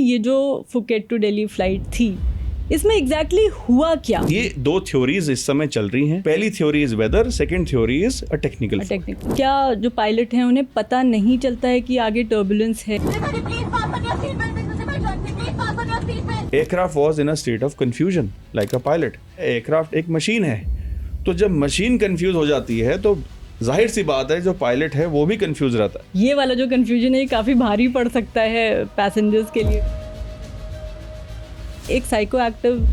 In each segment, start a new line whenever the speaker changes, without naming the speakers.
ये जो Phuket to Delhi flight थी, इसमें एग्जैक्टली हुआ क्या?
ये दो थ्योरीज इस समय चल रही हैं। पहली theory is whether, second theory is a technical.
क्या जो पायलट हैं उन्हें पता नहीं चलता है कि आगे टर्बुलेंस है?
Aircraft was in a state of confusion like a pilot. Aircraft एक मशीन है, तो जब मशीन कंफ्यूज हो जाती है तो जाहिर सी बात है जो पायलट है वो भी कंफ्यूज रहता है।
ये वाला जो कंफ्यूजन है ये काफ़ी भारी पड़ सकता है पैसेंजर्स के लिए। एक साइको एक्टिव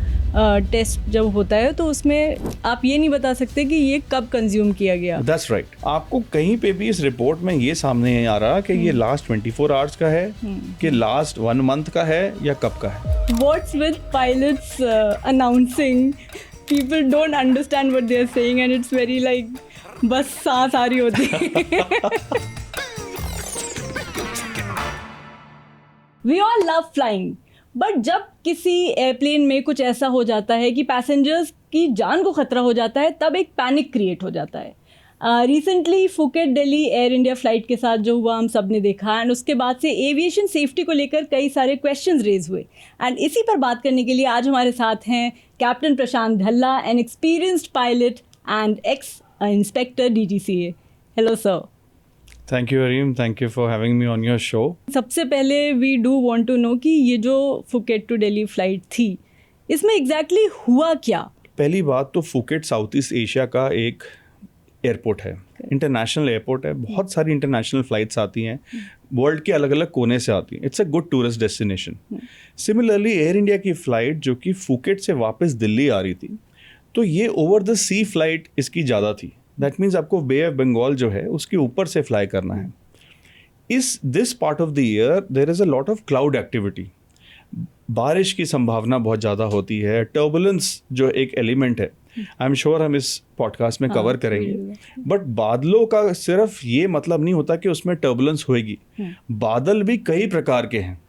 टेस्ट जब होता है तो उसमें आप ये नहीं बता सकते कि ये कब कंज्यूम किया गया।
That's right. आपको कहीं पे भी इस रिपोर्ट में ये सामने नहीं आ रहा कि ये लास्ट 24 आवर्स का है कि लास्ट 1 मंथ का है या कब का है।
What's with pilots announcing? People don't understand what they're saying and it's very like बस सांस आ रही होती है। We all love flying. But जब किसी एयरप्लेन में कुछ ऐसा हो जाता है कि पैसेंजर्स की जान को खतरा हो जाता है, तब एक पैनिक क्रिएट हो जाता है। Recently Phuket Delhi air India flight के साथ जो हुआ हम सब ने देखा, एंड उसके बाद से एविएशन सेफ्टी को लेकर कई सारे क्वेश्चंस रेज हुए। एंड इसी पर बात करने के लिए आज हमारे साथ हैं captain Prashant ढल्ला, N experienced pilot and x inspector DGCA। Hello sir.
Thank you, Areem. Thank you for having me on your show.
सबसे पहले we do want to know कि ये जो फुकेट टू दिल्ली फ्लाइट थी, इसमें एग्जैक्टली हुआ क्या?
पहली बात तो फुकेट साउथ ईस्ट एशिया का एक एयरपोर्ट है, इंटरनेशनल एयरपोर्ट है। बहुत सारी इंटरनेशनल फ्लाइट्स आती हैं, वर्ल्ड के अलग अलग कोने से आती हैं। It's a good tourist destination. Similarly air India की फ़्लाइट जो कि फुकेट से वापस दिल्ली आ रही थी, तो ये ओवर द सी फ्लाइट इसकी ज़्यादा थी। दैट मीन्स आपको बे ऑफ बंगाल जो है उसके ऊपर से फ्लाई करना है। इस this part of the year there is a lot of cloud activity. बारिश की संभावना बहुत ज़्यादा होती है। टर्बुलेंस जो एक एलिमेंट है, आई एम श्योर हम इस पॉडकास्ट में कवर करेंगे। बट बादलों का सिर्फ ये मतलब नहीं होता कि उसमें टर्बुलेंस होएगी। बादल भी कई प्रकार के हैं।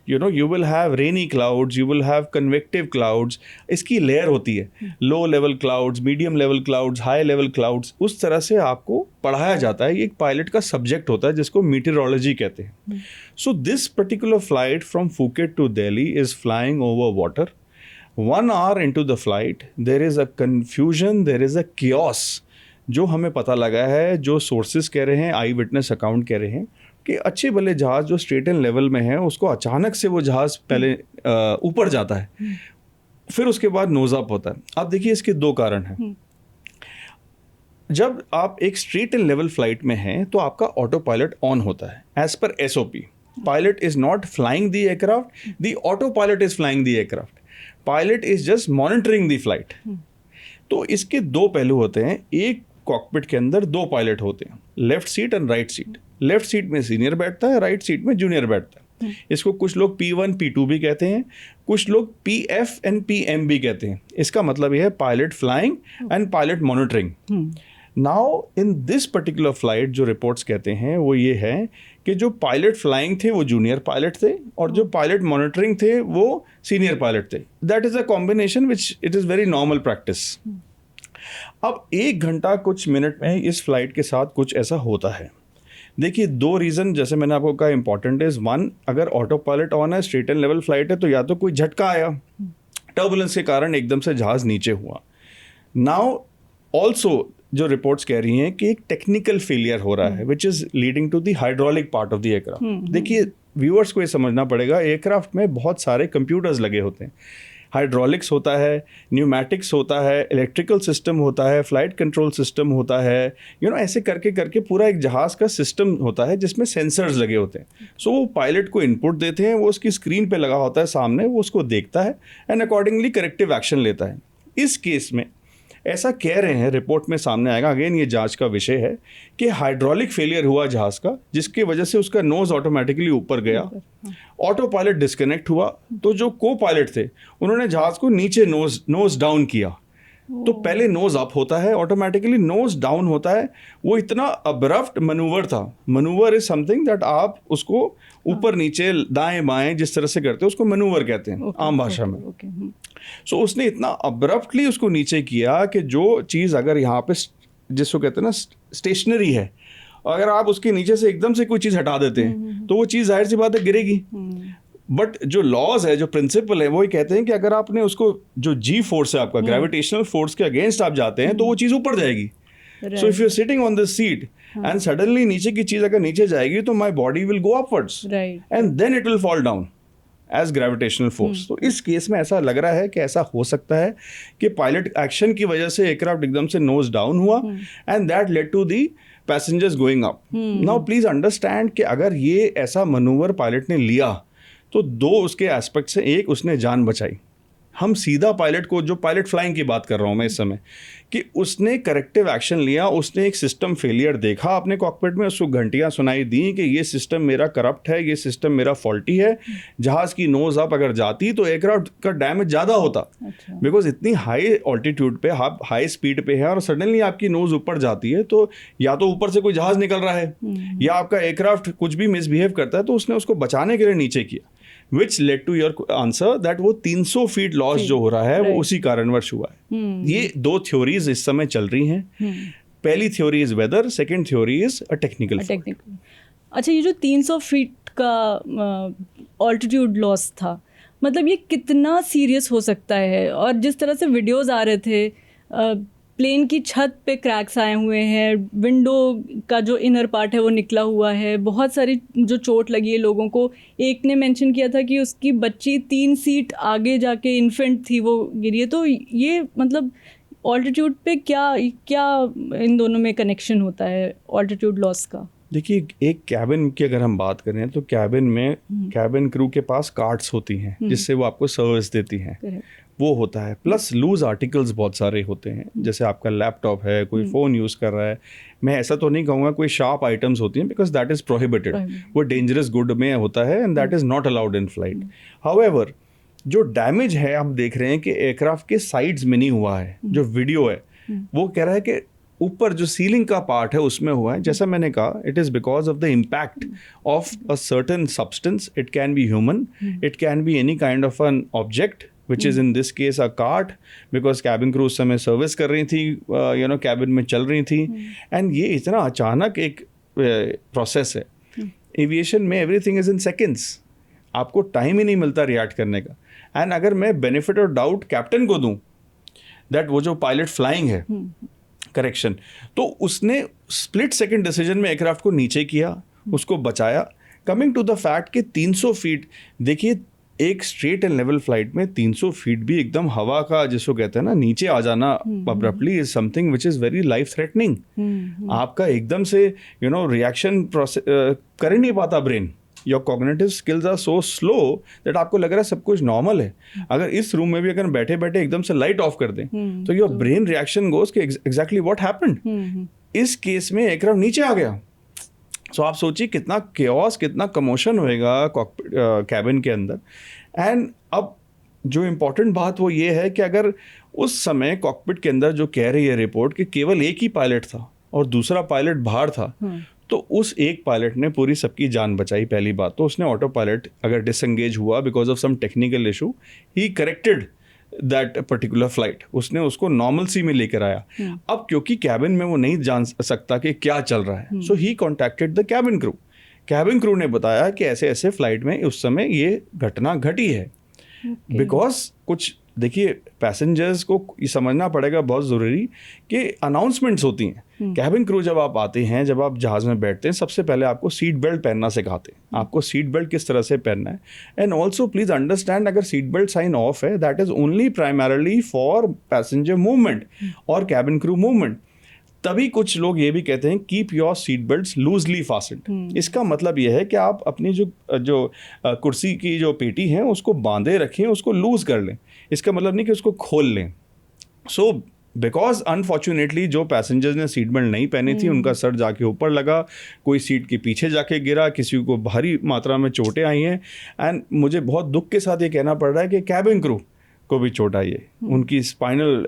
You will have rainy clouds, you will have convective clouds. इसकी लेयर होती है, low level clouds, medium level clouds, high level clouds. उस तरह से आपको पढ़ाया जाता है। ये एक पायलट का सब्जेक्ट होता है जिसको मीटेरोलॉजी कहते हैं। So this particular flight from Phuket to Delhi is flying over water. 1 hour into the flight, there is a confusion, there is a chaos, जो हमें पता लगा है, जो सोर्सेज कह रहे हैं, आई विटनेस अकाउंट कह रहे हैं कि अच्छे भले जहाज़ जो स्ट्रेट एंड लेवल में है उसको अचानक से वो जहाज़ पहले ऊपर जाता है, फिर उसके बाद नोज अप होता है। अब देखिए इसके 2 कारण हैं। जब आप एक स्ट्रेट एंड लेवल फ्लाइट में हैं तो आपका ऑटो पायलट ऑन होता है as per SOP। Pilot is not flying the aircraft, the autopilot is flying the aircraft. Pilot is just monitoring the flight. तो इसके 2 पहलू होते हैं। एक कॉकपिट के अंदर 2 पायलट होते हैं, left seat and right seat. Left seat में सीनियर बैठता है, राइट सीट में जूनियर बैठता है। इसको कुछ लोग P1 P2 भी कहते हैं, कुछ लोग PF एंड PM भी कहते हैं। इसका मतलब यह है pilot flying and pilot monitoring. Now in this particular flight जो रिपोर्ट्स कहते हैं वो ये है कि जो पायलट फ्लाइंग थे वो जूनियर पायलट थे और जो पायलट मॉनिटरिंग थे वो सीनियर पायलट थे। That is a combination which it is very normal practice. अब 1 घंटा कुछ मिनट में इस फ्लाइट के साथ कुछ ऐसा होता है। देखिए 2 रीज़न जैसे मैंने आपको कहा इंपॉर्टेंट इज़, 1 अगर ऑटो पायलट ऑन है, स्ट्रेट एंड लेवल फ्लाइट है, तो या तो कोई झटका आया, टर्बुलेंस के कारण एकदम से जहाज़ नीचे हुआ। नाउ ऑल्सो जो रिपोर्ट्स कह रही हैं कि एक टेक्निकल फेलियर हो रहा है which is leading to the hydraulic part of the aircraft. देखिए व्यूअर्स को ये समझना पड़ेगा, एयरक्राफ्ट में बहुत सारे कंप्यूटर्स लगे होते हैं। हाइड्रोलिक्स होता है, न्यूमैटिक्स होता है, इलेक्ट्रिकल सिस्टम होता है, फ्लाइट कंट्रोल सिस्टम होता है, ऐसे करके करके पूरा एक जहाज़ का सिस्टम होता है जिसमें सेंसर्स लगे होते हैं। सो वो पायलट को इनपुट देते हैं, वो उसकी स्क्रीन पे लगा होता है सामने, वो उसको देखता है एंड अकॉर्डिंगली करेक्टिव एक्शन लेता है। इस केस में ऐसा कह रहे हैं, रिपोर्ट में सामने आएगा, अगेन ये जांच का विषय है, कि हाइड्रोलिक फेलियर हुआ जहाज़ का जिसकी वजह से उसका नोज़ ऑटोमेटिकली ऊपर गया, ऑटो पायलट डिस्कनेक्ट हुआ, तो जो को पायलट थे उन्होंने जहाज़ को नीचे नोज डाउन किया। तो पहले नोज अप होता है, ऑटोमेटिकली नोज डाउन होता है। वो इतना अब्रप्ट मनूवर था। मनूवर इज समथिंग दैट आप उसको ऊपर नीचे दाएं बाएं जिस तरह से करते हैं उसको मनूवर कहते हैं आम भाषा में। सो उसने इतना अब्रप्टली उसको नीचे किया कि जो चीज़ अगर यहाँ पे जिसको कहते हैं ना स्टेशनरी है, अगर आप उसके नीचे से एकदम से कोई चीज़ हटा देते हैं तो वो चीज़ जाहिर सी बात है गिरेगी। बट जो लॉज है, जो प्रिंसिपल है, वो ये कहते हैं कि अगर आपने उसको, जो जी फोर्स है आपका, ग्रेविटेशनल फोर्स के अगेंस्ट आप जाते हैं तो वो चीज़ ऊपर जाएगी. So if you are sitting on this seat and suddenly नीचे की चीज़ अगर नीचे जाएगी तो my body will go upwards and then it will fall down as gravitational force. तो इस केस में ऐसा लग रहा है कि ऐसा हो सकता है कि पायलट एक्शन की वजह से एयरक्राफ्ट एकदम से नोज डाउन हुआ and that led to the passengers going up. Now please understand कि अगर ये ऐसा मनूवर पायलट ने लिया तो दो उसके एस्पेक्ट से, एक उसने जान बचाई. हम सीधा पायलट को, जो पायलट फ्लाइंग की बात कर रहा हूँ मैं इस समय, कि उसने करेक्टिव एक्शन लिया, उसने एक सिस्टम फेलियर देखा अपने कॉकपिट में, उसको घंटियां सुनाई दी कि ये सिस्टम मेरा करप्ट है, ये सिस्टम मेरा फॉल्टी है. जहाज़ की नोज अप अगर जाती तो एयरक्राफ्ट का डैमेज ज़्यादा होता, बिकॉज इतनी हाई ऑल्टीट्यूड पे, आप हाई स्पीड पे है और सडनली आपकी नोज ऊपर जाती है तो या तो ऊपर से कोई जहाज़ निकल रहा है या आपका एयरक्राफ्ट कुछ भी मिसबिहेव करता है, तो उसने उसको बचाने के लिए नीचे किया. Which led to your answer that वो 300 फीट लॉस जो हो रहा है वो उसी कारणवश हुआ है. ये दो थ्योरीज इस समय चल रही हैं. पहली theory is whether, second theory is a technical.
अच्छा, ये जो 300 फीट का ऑल्टीट्यूड लॉस था, मतलब ये कितना सीरियस हो सकता है? और जिस तरह से वीडियोस आ रहे थे, प्लेन की छत पे क्रैक्स आए हुए हैं, विंडो का जो इनर पार्ट है वो निकला हुआ है, बहुत सारी जो चोट लगी है लोगों को. एक ने मेंशन किया था कि उसकी बच्ची 3 सीट आगे जाके इन्फेंट थी, वो गिरी है. तो ये मतलब ऑल्टीट्यूड पे क्या इन दोनों में कनेक्शन होता है ऑल्टीट्यूड लॉस का?
देखिए, एक कैबिन की अगर हम बात करें तो कैबिन में कैबिन क्रू के पास कार्ड्स होती हैं जिससे वो आपको सर्विस देती हैं. वो होता है, प्लस लूज आर्टिकल्स बहुत सारे होते हैं. जैसे आपका लैपटॉप है, कोई फ़ोन यूज़ कर रहा है, मैं ऐसा तो नहीं कहूँगा कोई शार्प आइटम्स होती हैं, बिकॉज दैट इज़ प्रोहिबिटेड. वो डेंजरस गुड में होता है and that is not allowed in flight. However, जो डैमेज है हम देख रहे हैं कि एयरक्राफ्ट के साइड्स में नहीं हुआ है. जो वीडियो है वो कह रहा है कि ऊपर जो सीलिंग का पार्ट है उसमें हुआ है. जैसा मैंने कहा, it is because of the impact of a certain substance. It can be human, it can be any kind of an object, which is in this case a cart, because cabin crew उस समय service कर रही थी, cabin में चल रही थी. And ये इतना अचानक एक प्रोसेस है. एविएशन में एवरीथिंग इज इन सेकेंड्स, आपको टाइम ही नहीं मिलता रिएक्ट करने का. एंड अगर मैं बेनिफिट ऑफ डाउट कैप्टन को दूं, दैट वो जो पायलट फ्लाइंग है, करेक्शन, तो उसने स्प्लिट सेकेंड डिसीजन में एयरक्राफ्ट को नीचे किया, उसको बचाया. कमिंग टू द फैक्ट कि 300 फीट, देखिए एक स्ट्रेट एंड लेवल फ्लाइट में 300 फीट भी एकदम हवा का, जिसको कहते हैं ना, नीचे आ जाना abruptly, is something which is very life threatening. आपका एकदम से रिएक्शन प्रोसेस कर ही नहीं पाता brain. Your cognitive skills are so slow that आपको लग रहा है सब कुछ नॉर्मल है. अगर इस रूम में भी अगर बैठे बैठे एकदम से लाइट ऑफ कर दें तो योर ब्रेन रिएक्शन गोज कि एग्जैक्टली व्हाट हैपेंड. इस केस में एयरक्राफ्ट नीचे आ गया. सो आप सोचिए कितना केओस, कितना कमोशन होएगा कैबिन के अंदर. एंड अब जो इम्पोर्टेंट बात वो ये है कि अगर उस समय कॉकपिट के अंदर जो कह रही है रिपोर्ट कि केवल एक ही पायलट था और दूसरा पायलट बाहर था, तो उस एक पायलट ने पूरी सबकी जान बचाई. पहली बात तो उसने ऑटो पायलट अगर डिसएंगेज हुआ because of some technical issue, he corrected that particular flight, उसने उसको नॉर्मलसी में लेकर आया. अब क्योंकि कैबिन में वो नहीं जान सकता कि क्या चल रहा है, so he contacted the cabin crew. Cabin crew ने बताया कि ऐसे ऐसे फ्लाइट में उस समय ये घटना घटी है. बिकॉज कुछ देखिए, पैसेंजर्स को ये समझना पड़ेगा बहुत ज़रूरी कि अनाउंसमेंट्स होती हैं. कैबिन क्रू जब आप आते हैं, जब आप जहाज़ में बैठते हैं, सबसे पहले आपको सीट बेल्ट पहनना सिखाते हैं. आपको सीट बेल्ट किस तरह से पहनना है. एंड ऑल्सो प्लीज़ अंडरस्टैंड, अगर सीट बेल्ट साइन ऑफ है, that is only primarily for passenger movement और कैबिन क्रू मूवमेंट. तभी कुछ लोग ये भी कहते हैं keep your seat belts loosely fastened. इसका मतलब ये है कि आप अपनी जो कुर्सी की जो पेटी है उसको बांधे रखें, उसको लूज कर लें. इसका मतलब नहीं कि उसको खोल लें. सो बिकॉज अनफॉर्चुनेटली जो पैसेंजर्स ने सीट बेल्ट नहीं पहनी थी, उनका सर जाके ऊपर लगा, कोई सीट के पीछे जाके गिरा, किसी को भारी मात्रा में चोटें आई हैं. एंड मुझे बहुत दुख के साथ ये कहना पड़ रहा है कि कैबिन क्रू को भी चोट आई है. उनकी स्पाइनल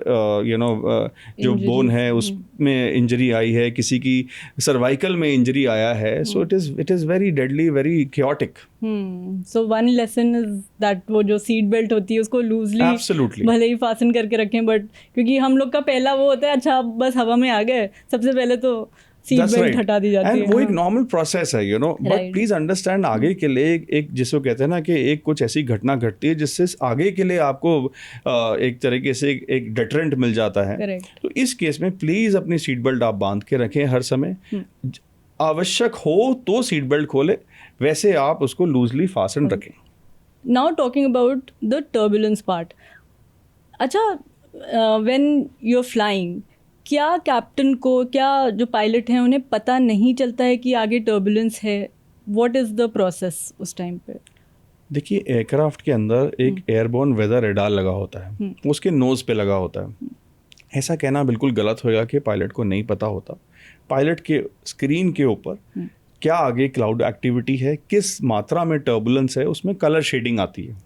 जो बोन है उसमें इंजरी आई है, किसी की सर्वाइकल में इंजरी आया है. So it is very deadly, very chaotic.
So one lesson is that वो जो सीट बेल्ट होती है उसको लूजली
एब्सोल्युटली
भले ही फासन करके रखें, बट क्योंकि हम लोग का पहला वो होता है, अच्छा बस हवा में आ गए, सबसे पहले तो सीट
That's
बेल्ट
right.
हटा दी जाती
And
है।
वो एक
हाँ।
नॉर्मल प्रोसेस है, बट
Right.
प्लीज अंडरस्टैंड आगे के लिए एक जिसको कहते हैं ना कि एक कुछ ऐसी घटना घटती है जिससे आगे के लिए आपको एक तरीके से एक डिटरेंट मिल जाता है।
Correct.
तो इस केस में प्लीज अपनी सीट बेल्ट आप बांध के रखें हर समय। आवश्यक हो तो सीट बेल्ट खोले, वैसे आप उसको लूजली फासन रखें।
Now talking about the turbulence part. अच्छा, when you're flying, क्या कैप्टन को, क्या जो पायलट हैं उन्हें पता नहीं चलता है कि आगे टर्बुलेंस है? What is the process उस टाइम पे?
देखिए, एयरक्राफ्ट के अंदर एक एयरबोर्न वेदर रेडार लगा होता है, उसके नोज पे लगा होता है। ऐसा कहना बिल्कुल गलत होगा कि पायलट को नहीं पता होता। पायलट के स्क्रीन के ऊपर क्या आगे क्लाउड एक्टिविटी है, किस मात्रा में टर्बुलेंस है, उसमें कलर शेडिंग आती है।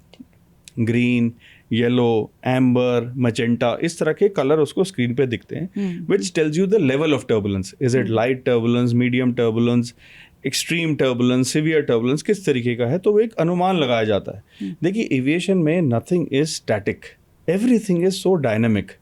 ग्रीन, येलो, एम्बर, मजेंटा, इस तरह के कलर उसको स्क्रीन पे दिखते हैं, which tells you the level of turbulence. Is it light turbulence, medium turbulence, extreme turbulence, severe turbulence, किस तरीके का है, तो वो एक अनुमान लगाया जाता है। देखिए, एविएशन में nothing is static, everything is so dynamic.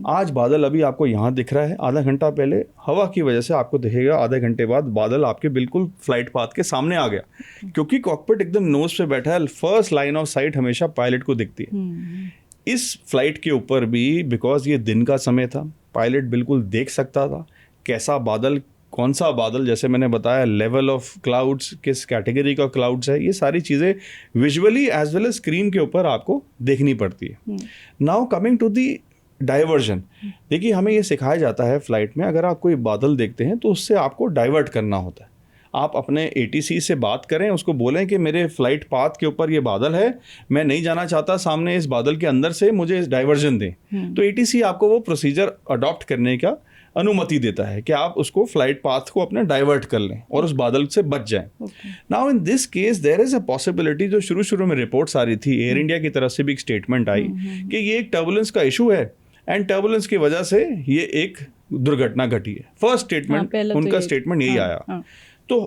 आज बादल अभी आपको यहाँ दिख रहा है, आधा घंटा पहले हवा की वजह से आपको दिखेगा आधे घंटे बाद बादल आपके बिल्कुल फ्लाइट पाथ के सामने आ गया, क्योंकि कॉकपिट एकदम नोज पे बैठा है। फर्स्ट लाइन ऑफ साइट हमेशा पायलट को दिखती है। इस फ्लाइट के ऊपर भी, बिकॉज ये दिन का समय था, पायलट बिल्कुल देख सकता था कैसा बादल, कौन सा बादल, जैसे मैंने बताया लेवल ऑफ क्लाउड्स, किस कैटेगरी का क्लाउड्स है, ये सारी चीज़ें visually as well as screen के ऊपर आपको देखनी पड़ती है। Now coming to the diversion, देखिए हमें ये सिखाया जाता है फ्लाइट में, अगर आप कोई बादल देखते हैं तो उससे आपको डाइवर्ट करना होता है। आप अपने ATC से बात करें, उसको बोलें कि मेरे फ्लाइट पाथ के ऊपर ये बादल है, मैं नहीं जाना चाहता सामने इस बादल के अंदर से, मुझे डाइवर्जन दें। तो ATC आपको वो प्रोसीजर अडॉप्ट करने का अनुमति देता है कि आप उसको फ्लाइट पाथ को अपने डाइवर्ट कर लें और उस बादल से बच जाएं। Now in this case there is a possibility, जो शुरू में रिपोर्ट्स आ रही थी, एयर इंडिया की तरफ से भी एक स्टेटमेंट आई कि ये एक टर्बुलेंस का इशू है एंड टर्बुलेंस की वजह से ये एक दुर्घटना घटी है। फर्स्ट स्टेटमेंट उनका स्टेटमेंट यही आया। तो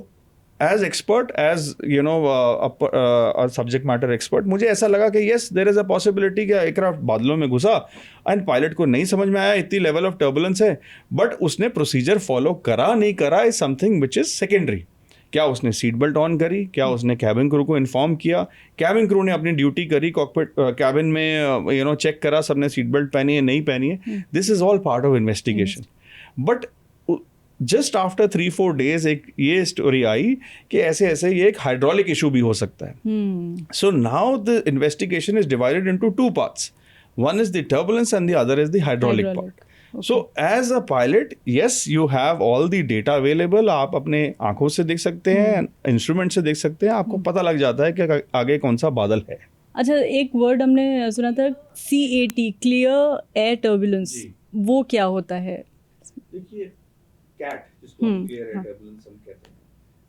as expert, as subject matter expert, मुझे ऐसा लगा कि yes there is a possibility कि एयरक्राफ्ट बादलों में घुसा एंड पायलट को नहीं समझ में आया इतनी लेवल ऑफ टर्बुलेंस है, बट उसने प्रोसीजर फॉलो करा नहीं करा is something which is secondary. क्या उसने सीट बेल्ट ऑन करी, क्या उसने कैबिन क्रू को इन्फॉर्म किया, कैबिन क्रू ने अपनी ड्यूटी करी, कॉकपिट कैबिन में चेक करा सबने सीट बेल्ट पहनी है नहीं पहनी है, this is all part of investigation. But just after 3-4 days एक ये स्टोरी आई कि ऐसे ये एक हाइड्रोलिक इशू भी हो सकता है। So now the investigation is divided into 2 parts, one is the turbulence and the other is the hydraulic part. So as a pilot, yes, you have all the data available. आप अपने आंखों से देख सकते हैं, इंस्ट्रूमेंट से देख सकते हैं, आपको पता लग जाता है कि आगे कौन सा बादल है।
अच्छा, एक वर्ड हमने सुना था CAT, क्लियर एयर टर्बुलेंस, वो क्या होता है?
देखिए, कैट जिसको क्लियर एयर टर्बुलेंस हम कहते हैं,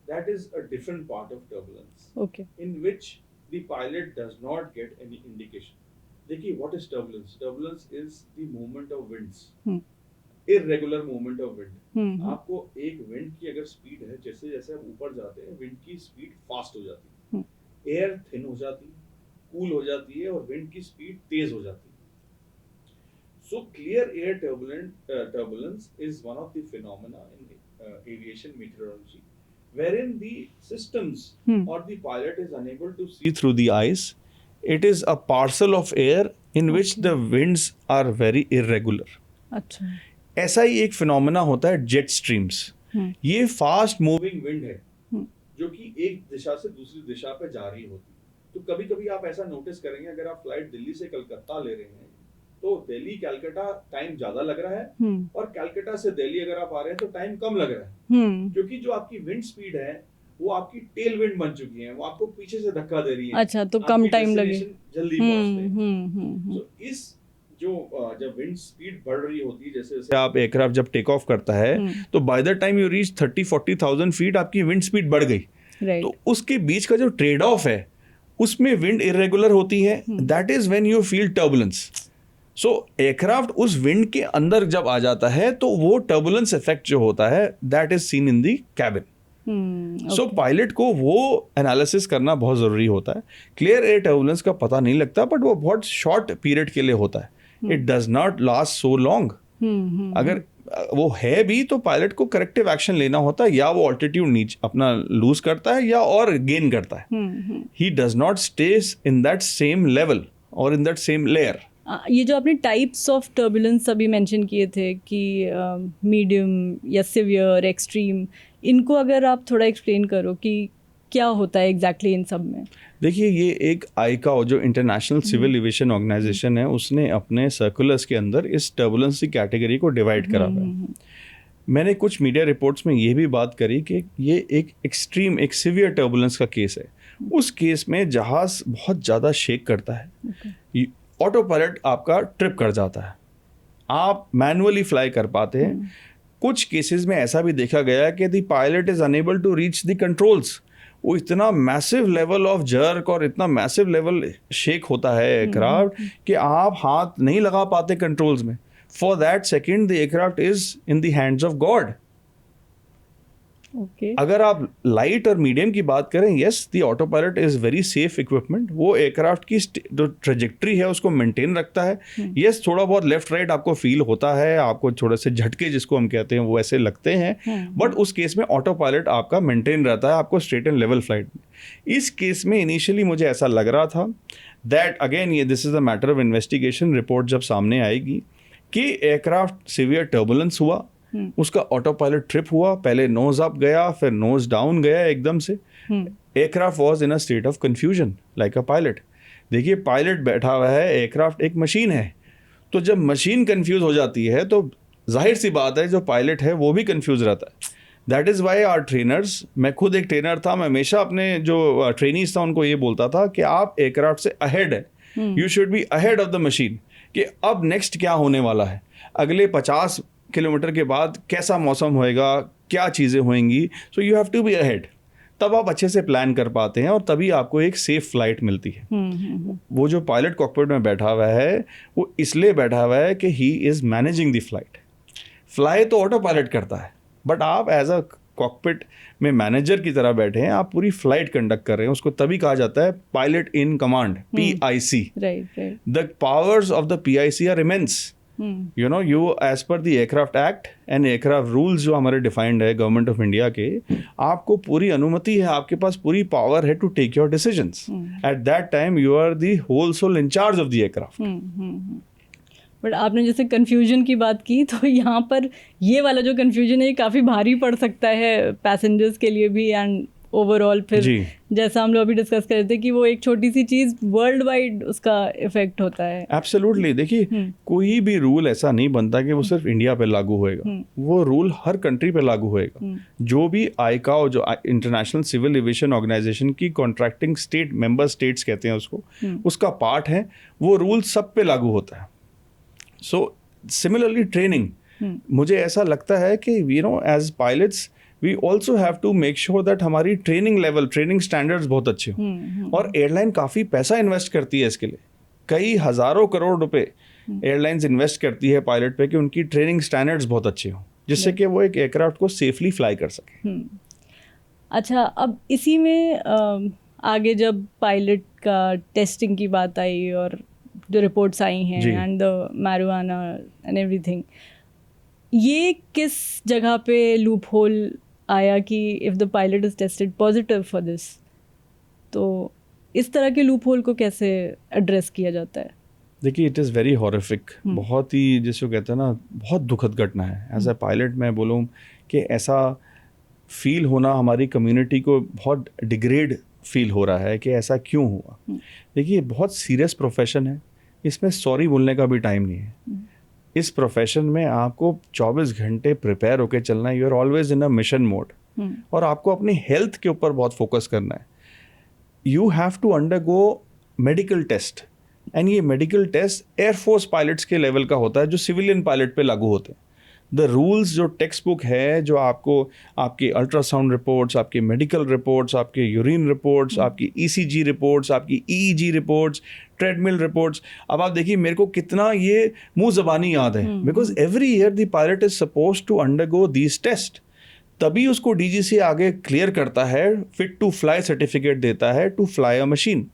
that is a different part of turbulence,
okay,
in which the pilot does not get any indication. देखिए, what is turbulence? Turbulence is the movement of winds, irregular movement of wind. आपको एक wind की अगर speed है, जैसे जैसे आप ऊपर जाते हैं wind की स्पीड फास्ट हो जाती है, एयर थिन हो जाती है, कूल हो जाती है और wind की स्पीड तेज हो जाती है। So clear air turbulence is one of the phenomena in aviation meteorology, wherein the systems or the pilot is unable to see through the eyes. It is a parcel of air in which the winds are very irregular.
अच्छा,
ऐसा ही एक phenomena होता है jet streams. ये fast moving wind है जो कि एक दिशा से दूसरी दिशा पे जा रही होती है। तो कभी कभी आप ऐसा नोटिस करेंगे, अगर आप फ्लाइट दिल्ली से कलकत्ता ले रहे हैं तो दिल्ली कलकत्ता टाइम ज्यादा लग रहा है, और कलकत्ता से दिल्ली अगर आप आ रहे हैं तो टाइम कम लग रहा है, क्योंकि जो आपकी विंड स्पीड है वो आपकी टेल विंड बन चुकी है, वो आपको पीछे से धक्का दे रही है।
अच्छा, तो कम टाइम लगे,
जल्दी पहुंचते हैं। तो इस जो जब विंड स्पीड बढ़ रही होती है, जैसे जैसे आप एयरक्राफ्ट जब टेक ऑफ करता है तो by the time you reach 30-40,000 feet आपकी विंड स्पीड बढ़ गई। तो उसके बीच का जो ट्रेड ऑफ है उसमें विंड इरेगुलर होती है, that is when you feel turbulence. So aircraft उस विंड के अंदर जब आ जाता है तो वो टर्बुलेंस इफेक्ट जो होता है that is seen in the cabin. So pilot को वो एनालिसिस करना बहुत ज़रूरी होता है। क्लियर एयर टर्बुलेंस का पता नहीं लगता, बट वो बहुत शॉर्ट पीरियड के लिए होता है, it does not last so long. अगर वो है भी तो पायलट को करेक्टिव एक्शन लेना होता है, या वो ऑल्टीट्यूड नीचे अपना लूज करता है या और गेन करता है. He does not stage in that same level और इन दैट सेम लेयर.
ये जो आपने टाइप्स ऑफ टर्बुलेंस अभी मेंशन किए थे कि मीडियम या सिवियर, एक्सट्रीम, इनको अगर आप थोड़ा एक्सप्लेन करो कि क्या होता है एग्जैक्टली इन सब में.
देखिए, ये एक आईकाओ जो इंटरनेशनल सिविल एविएशन ऑर्गेनाइजेशन है, उसने अपने सर्कुलर्स के अंदर इस टर्बुलेंस की कैटेगरी को डिवाइड करा हुआ है. मैंने कुछ मीडिया रिपोर्ट्स में ये भी बात करी कि ये एक एक्सट्रीम, एक सिवियर टर्बुलेंस का केस है. उस केस में जहाज़ बहुत ज़्यादा शेक करता है, ऑटो पायलट आपका ट्रिप कर जाता है, आप मैनुअली फ्लाई कर पाते हैं. कुछ केसेस में ऐसा भी देखा गया कि the pilot is unable to reach the controls. वो इतना मैसिव लेवल ऑफ जर्क और इतना मैसिव लेवल शेक होता है एयरक्राफ्ट कि आप हाथ नहीं लगा पाते कंट्रोल्स में. For that second the aircraft is in the hands of God. अगर आप लाइट और मीडियम की बात करें, yes, the autopilot is very safe equipment. वो एयरक्राफ्ट की जो ट्रेजेक्ट्री है उसको मेंटेन रखता है. यस, थोड़ा बहुत लेफ्ट राइट आपको फील होता है, आपको थोड़े से झटके जिसको हम कहते हैं वो ऐसे लगते हैं, बट उस केस में ऑटो पायलट आपका मेंटेन रहता है आपको स्ट्रेट एंड लेवल फ्लाइट में. इस केस में इनिशियली मुझे ऐसा लग रहा था दैट अगेन ये this is a matter of investigation. Report जब सामने आएगी कि एयरक्राफ्ट सिवियर टर्बुलेंस हुआ, उसका ऑटो पायलट ट्रिप हुआ, पहले नोज अप गया, फिर नोज डाउन गया एकदम से. Aircraft was in a state of confusion like a pilot. देखिए, पायलट बैठा हुआ है, एयरक्राफ्ट एक मशीन है, तो जब मशीन कंफ्यूज हो जाती है तो जाहिर सी बात है जो पायलट है वो भी कंफ्यूज रहता है. That is why our trainers, मैं खुद एक ट्रेनर था, मैं हमेशा अपने जो ट्रेनीज था उनको ये बोलता था कि आप एयरक्राफ्ट से अहेड है, you should be ahead of the machine, कि अब नेक्स्ट क्या होने वाला है, अगले 50 किलोमीटर के बाद कैसा मौसम होएगा, क्या चीज़ें होंगी. So you have to be ahead. तब आप अच्छे से प्लान कर पाते हैं और तभी आपको एक सेफ फ्लाइट मिलती है. वो जो पायलट कॉकपिट में बैठा हुआ है वो इसलिए बैठा हुआ है कि he is managing the flight. Fly तो ऑटो पायलट करता है, बट आप एज अ कॉकपिट में मैनेजर की तरह बैठे हैं, आप पूरी फ्लाइट कंडक्ट कर रहे हैं. उसको तभी कहा जाता है pilot in command, PIC. The powers of the PIC are immense. You know, you as per the aircraft act and aircraft rules जो हमारे डिफाइंड है गवर्नमेंट ऑफ इंडिया के, आपको पूरी अनुमति है, आपके पास पूरी पावर है to take your decisions. At that time you are the whole sole in charge of the aircraft.
But आपने जैसे कन्फ्यूजन की बात की, तो यहाँ पर ये वाला जो कन्फ्यूजन है ये काफ़ी भारी पड़ सकता है पैसेंजर्स के लिए भी एंड ओवरऑल. फिर जैसा हम लोग अभी डिस्कस कर रहे थे कि वो एक छोटी सी चीज़ वर्ल्ड वाइड उसका इफेक्ट होता है.
एब्सोल्युटली. देखिए, कोई भी रूल ऐसा नहीं बनता कि वो सिर्फ इंडिया पे लागू होएगा. वो रूल हर कंट्री पे लागू होएगा. जो भी आईकाओ, जो इंटरनेशनल सिविल एविएशन ऑर्गेनाइजेशन की कॉन्ट्रैक्टिंग स्टेट, मेंबर स्टेट्स कहते हैं उसको, उसका पार्ट है, वो रूल सब पे लागू होता है. सो सिमिलरली ट्रेनिंग, मुझे ऐसा लगता है कि you know as pilots we also have to make sure that हमारी ट्रेनिंग लेवल, ट्रेनिंग स्टैंडर्ड्स बहुत अच्छे हों. और एयरलाइन काफ़ी पैसा इन्वेस्ट करती है इसके लिए, कई हज़ारों करोड़ रुपए एयरलाइंस इन्वेस्ट करती है पायलट पे कि उनकी ट्रेनिंग स्टैंडर्ड्स बहुत अच्छे हों, जिससे कि वो एक एयरक्राफ्ट को सेफली फ्लाई कर सके.
अच्छा, अब इसी में आगे जब पायलट का टेस्टिंग की बात आई और जो रिपोर्ट्स आई हैं and the marijuana and everything, ये किस जगह पे लूप होल आया कि if the pilot is tested positive for this, तो इस तरह के लूप होल को कैसे एड्रेस किया जाता है?
देखिए, इट इज़ वेरी हॉरिफिक. बहुत ही, जिसको कहते हैं ना, बहुत दुखद घटना है. एज ए पायलट मैं बोलूँ कि ऐसा फील होना हमारी कम्युनिटी को बहुत डिग्रेड फील हो रहा है कि ऐसा क्यों हुआ. देखिए, बहुत सीरियस प्रोफेशन है, इसमें सॉरी बोलने का भी टाइम नहीं है. इस प्रोफेशन में आपको 24 घंटे प्रिपेयर होकर चलना है. You are always in a mission mode, और आपको अपनी हेल्थ के ऊपर बहुत फोकस करना है. You have to undergo medical test, and ये मेडिकल टेस्ट एयरफोर्स पायलट्स के लेवल का होता है जो सिविलियन पायलट पे लागू होते हैं. द रूल्स जो टेक्स्ट बुक है, जो आपको आपकी अल्ट्रासाउंड रिपोर्ट्स, आपकी मेडिकल रिपोर्ट्स, आपके यूरिन रिपोर्ट्स, आपकी ECG रिपोर्ट्स, आपकी EEG रिपोर्ट्स, ट्रेडमिल रिपोर्ट्स. अब आप देखिए, मेरे को कितना ये मुंह ज़बानी याद है, because every year the pilot is suppose to undergo these test. तभी उसको DGCA आगे क्लियर करता है, फिट टू फ्लाई सर्टिफिकेट देता है टू फ्लाई अ मशीन.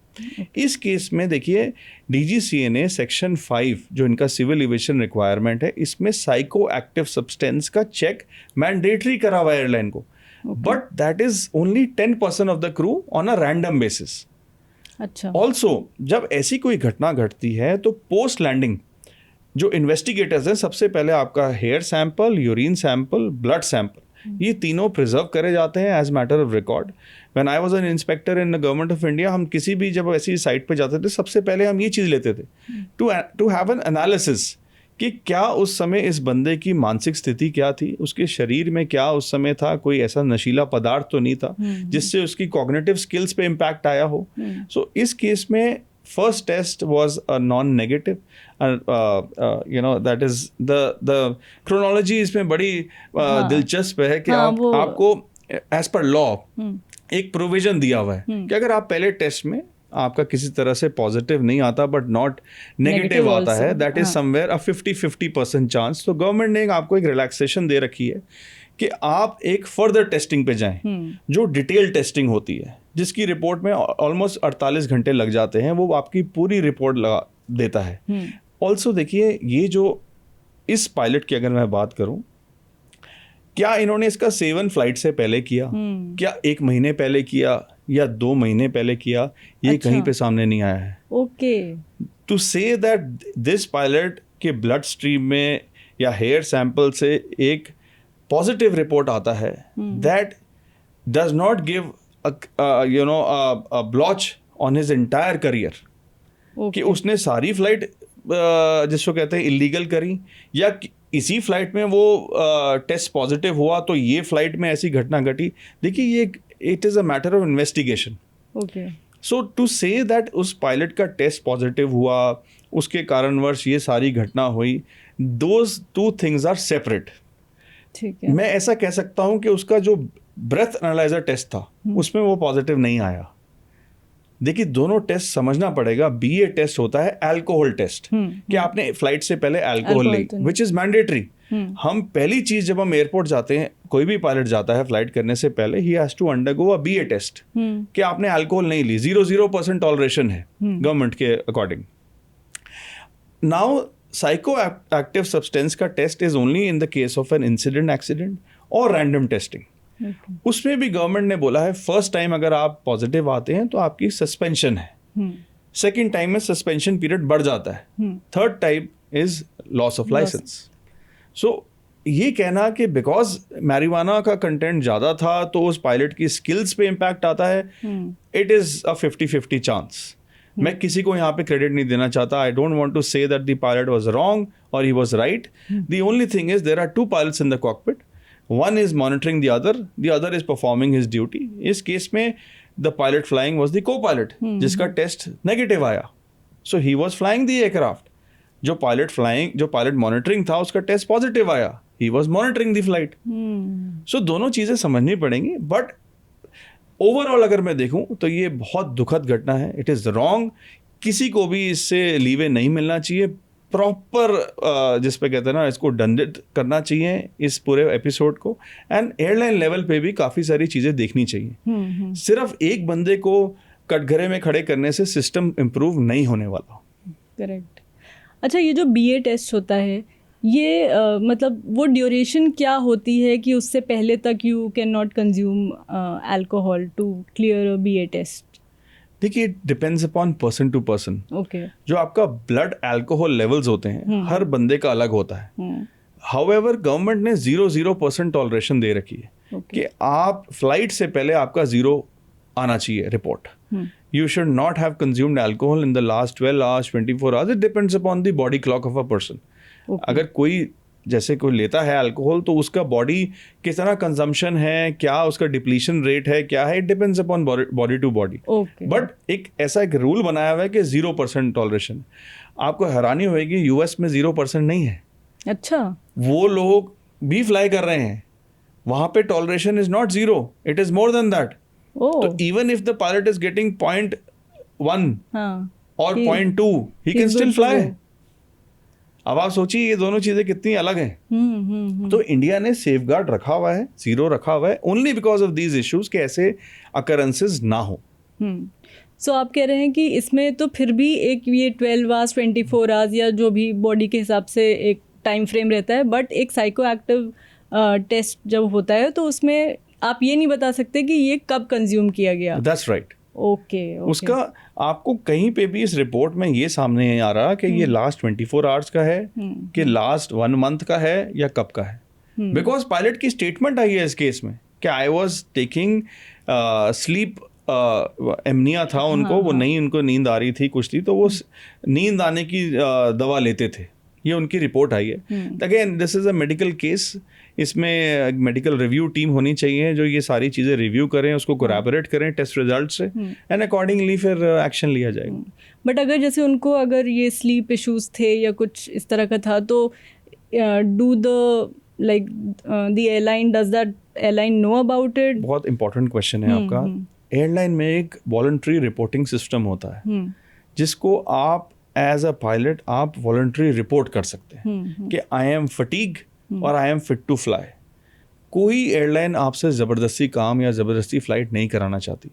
इस केस में देखिए DGCA सेक्शन 5 जो इनका सिविल एविएशन रिक्वायरमेंट है, इसमें साइको एक्टिव सब्सटेंस का चेक मैंडेटरी करा हुआ है एयरलाइन को, but that is only 10% of the crew on a random basis.
अच्छा.
ऑल्सो जब ऐसी कोई घटना घटती है तो पोस्ट लैंडिंग जो इन्वेस्टिगेटर्स हैं सबसे पहले आपका hair sample, urine sample, blood sample, ये तीनों प्रिजर्व करे जाते हैं as matter of record. When I was an inspector in the government of India, हम किसी भी जब ऐसी साइट पे जाते थे सबसे पहले हम ये चीज़ लेते थे टू हैव एन एनालिसिस कि क्या उस समय इस बंदे की मानसिक स्थिति क्या थी, उसके शरीर में क्या उस समय था, कोई ऐसा नशीला पदार्थ तो नहीं था जिससे उसकी कॉग्निटिव स्किल्स पे इम्पैक्ट आया हो. सो इस केस में first test was a non-negative, that is the chronology इसमें बड़ी दिलचस्प है कि आपको as per law एक प्रोविजन दिया हुआ है कि अगर आप पहले टेस्ट में आपका किसी तरह से पॉजिटिव नहीं आता बट नॉट नेगेटिव आता है, that is somewhere a 50% chance. तो गवर्नमेंट ने आपको एक रिलैक्सेशन दे रखी है कि आप एक फर्दर टेस्टिंग पे जाएं, जो डिटेल टेस्टिंग होती है, जिसकी रिपोर्ट में ऑलमोस्ट 48 घंटे लग जाते हैं, वो आपकी पूरी रिपोर्ट लगा देता है. ऑल्सो देखिए ये जो इस पायलट की अगर मैं बात करूं, क्या इन्होंने इसका सेवन फ्लाइट से पहले किया, क्या 1 महीने पहले किया या 2 महीने पहले किया, ये कहीं पे सामने नहीं आया है.
Okay.
To say that this pilot के ब्लड स्ट्रीम में या हेयर सैंपल से एक पॉजिटिव रिपोर्ट आता है, that does not give a blotch on his entire career. कि उसने सारी फ्लाइट जिसको कहते हैं इलीगल करी, या इसी फ्लाइट में वो टेस्ट पॉजिटिव हुआ तो ये फ्लाइट में ऐसी घटना घटी. देखिए ये it is a matter of investigation.
Okay.
So to say that उस पायलट का टेस्ट पॉजिटिव हुआ, उसके कारणवश ये सारी घटना हुई, दोज 2 थिंग्स आर सेपरेट.
ठीक है.
मैं ऐसा कह सकता हूँ कि उसका जो ब्रेथ एनालाइजर टेस्ट था उसमें वो पॉजिटिव नहीं आया. देखिए दोनों टेस्ट समझना पड़ेगा. BA टेस्ट होता है अल्कोहल टेस्ट, कि आपने फ्लाइट से पहले अल्कोहल ली, विच इज मैंडेटरी. हम पहली चीज जब हम एयरपोर्ट जाते हैं, कोई भी पायलट जाता है फ्लाइट करने से पहले, he has to undergo a BA test कि आपने अल्कोहल नहीं ली. 0% टॉलरेशन है गवर्नमेंट के according. Now psychoactive substance का test is only in the case of an incident, accident और रैंडम टेस्टिंग. उसमें भी गवर्नमेंट ने बोला है फर्स्ट टाइम अगर आप पॉजिटिव आते हैं तो आपकी सस्पेंशन है, सेकेंड टाइम में सस्पेंशन पीरियड बढ़ जाता है, third time is loss of licence. So ये कहना कि बिकॉज मैरिवाना का कंटेंट ज़्यादा था तो उस पायलट की स्किल्स पे इम्पैक्ट आता है, इट इज़ अ 50-50 चांस. मैं किसी को यहाँ पे क्रेडिट नहीं देना चाहता. I don't want to say that the pilot was wrong और he was right. The only thing is there are 2 pilots in the cockpit. One is monitoring the other is performing his duty. इस case में the pilot flying was the co-pilot, जिसका test negative आया. So he was flying the aircraft. जो pilot monitoring था उसका test positive आया. He was monitoring the flight. So दोनों चीज़ें समझनी पड़ेंगी. बट ओवरऑल अगर मैं देखूं तो ये बहुत दुखद घटना है. It is wrong. किसी को भी इससे लीवे नहीं मिलना चाहिए. प्रॉपर जिस पे कहते हैं ना, इसको दंडित करना चाहिए इस पूरे एपिसोड को. एंड एयरलाइन लेवल पे भी काफ़ी सारी चीज़ें देखनी चाहिए. सिर्फ एक बंदे को कटघरे में खड़े करने से सिस्टम इम्प्रूव नहीं होने वाला.
करेक्ट. अच्छा, ये जो BA टेस्ट होता है, ये मतलब वो ड्यूरेशन क्या होती है कि उससे पहले तक you can not consume alcohol to clear BA test?
देखिए it depends upon person to person.
Okay.
जो आपका ब्लड अल्कोहल लेवल्स होते हैं हर बंदे का अलग होता है. हाउएवर गवर्नमेंट ने 0% टॉलरेशन दे रखी है कि आप फ्लाइट से पहले आपका 0 आना चाहिए report. You should not have consumed alcohol in the last 12 hours, 24 hours. It depends upon the body clock of a person. अगर कोई जैसे कोई लेता है अल्कोहल तो उसका बॉडी कितना कंजम्पशन है, क्या उसका डिप्लीशन रेट है, क्या है, it depends upon body to body. But एक रूल बनाया हुआ है कि 0% टॉलरेशन. आपको हैरानी होगी US में 0% नहीं है.
अच्छा.
वो लोग भी फ्लाई कर रहे हैं, वहां पे tolerance is not 0, it is more than that. तो even if the pilot is getting 0.1 और 0.2, ही कैन स्टिल फ्लाई. अब आप सोचिए ये दोनों चीज़ें कितनी अलग हैं. तो इंडिया ने सेफगार्ड रखा हुआ है, 0 रखा हुआ है, only because of these issues के ऐसे अकरेंसेस ना हो.
सो आप कह रहे हैं कि इसमें तो फिर भी एक ये 12 आवर्स 24 आवर्स या जो भी बॉडी के हिसाब से एक टाइम फ्रेम रहता है, बट एक साइको एक्टिव टेस्ट जब होता है तो उसमें आप ये नहीं बता सकते कि ये कब कंज्यूम किया गया।
That's right.
ओके।
उसका आपको कहीं पे भी इस रिपोर्ट में ये सामने नहीं आ रहा कि ये लास्ट 24 आवर्स का है कि लास्ट 1 मंथ का है या कब का है, बिकॉज पायलट की स्टेटमेंट आई है इस केस में कि आई वॉज टेकिंग स्लीप एमनिया था उनको, वो नहीं, उनको नींद आ रही थी कुछ थी, तो वो नींद आने की दवा लेते थे, ये उनकी रिपोर्ट आई है। Again this is a medical case, इसमें मेडिकल रिव्यू टीम होनी चाहिए जो ये सारी चीज़ें रिव्यू करें, उसको कोलैबोरेट करें टेस्ट रिजल्ट से, एंड अकॉर्डिंगली फिर एक्शन लिया जाएगा।
बट अगर जैसे उनको अगर ये स्लीप इश्यूज थे या कुछ इस तरह का था तो do the like the airline, does that airline know about it?
बहुत इंपॉर्टेंट क्वेश्चन है आपका। एयरलाइन में एक वॉलंटरी रिपोर्टिंग सिस्टम होता है जिसको आप एज अ पायलट आप वॉलंटरी रिपोर्ट कर सकते हैं कि आई एम फटीग और I am fit to fly. कोई एयरलाइन आपसे ज़बरदस्ती काम या ज़बरदस्ती फ्लाइट नहीं कराना चाहती।